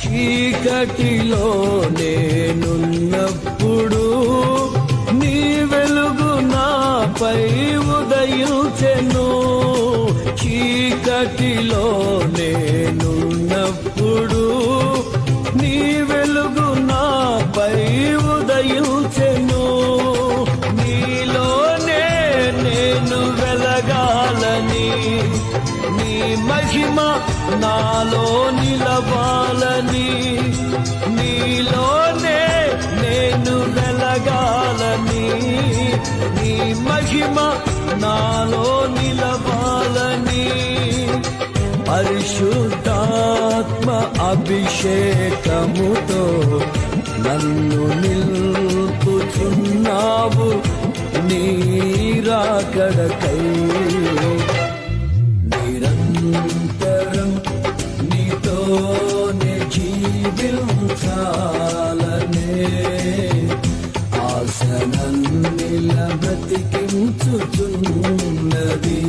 చీకటిలో నేనున్నప్పుడు నీ వెలుగు నాపై ఉదయించెను. చీకటిలో నేనున్నప్పుడు నీ వెలుగు నాపై ఉదయించెను. నీలోనే నేను వెలగాలని, నీ మహిమ నాలో నిలవాలని, నీలోనే నేను వెలగాలని, నీ మహిమ నాలో నిలవాలని, పరిశుద్ధాత్మ అభిషేకముతో నన్ను నిల్పుచున్నావు నీ రాకడకై. నిరంతరం నీతోనే జీవించాలనే ఆశ నన్నిల బ్రతికించుచున్నది.